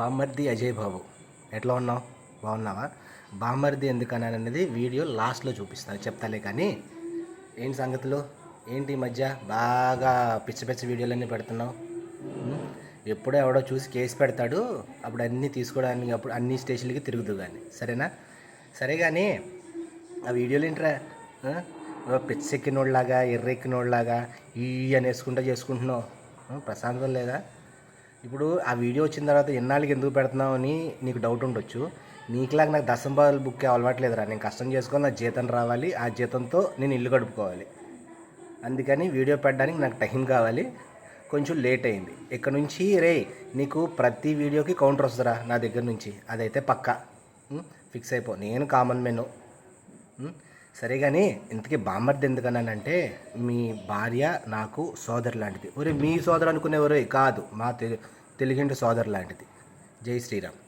బామ్మర్ది అజయ్ బాబు ఎట్లా ఉన్నావు? బాగున్నావా? బామ్మర్ది ఎందుకన్నాను అనేది వీడియో లాస్ట్లో చూపిస్తాను, చెప్తాలే. కానీ ఏంటి సంగతులు? ఏంటి ఈ మధ్య బాగా పిచ్చి పిచ్చి వీడియోలన్నీ పెడుతున్నావు? ఎప్పుడో ఎవడో చూసి కేసు పెడతాడు, అప్పుడు అన్నీ తీసుకోవడానికి అప్పుడు అన్ని స్టేషన్లకి తిరుగుతూ కానీ, సరేనా? సరే కానీ ఆ వీడియోలు ఏంట్రా? పిచ్చెక్కినోళ్ళలాగా ఎర్రెక్కినోళ్ళలాగా ఈ అనేసుకుంటా చేసుకుంటున్నావు. ప్రశాంతం లేదా? ఇప్పుడు ఆ వీడియో వచ్చిన తర్వాత ఎన్నాళ్ళకి ఎందుకు పెడుతున్నావు అని నీకు డౌట్ ఉండొచ్చు. నీకులాగా నాకు దశంబాలు బుక్ అలవాట్లేదురా. నేను కష్టం చేసుకొని నా జీతం రావాలి, ఆ జీతంతో నేను ఇల్లు గడుపుకోవాలి. అందుకని వీడియో పెట్టడానికి నాకు టైం కావాలి. కొంచెం లేట్ అయింది. ఇక్కడ నుంచి నీకు ప్రతి వీడియోకి కౌంటర్ వస్తుందిరా నా దగ్గర నుంచి, అదైతే పక్కా. ఫిక్స్ అయిపో, నేను కామన్ మెను. సరే కానీ ఇంతకీ బామ్మర్ది ఎందుకన్నానంటే, మీ భార్య నాకు సోదరు లాంటిది. ఒరే మీ సోదరు అనుకునేవరే కాదు, మా తెలుగింటి సోదరు లాంటిది. జై శ్రీరామ్.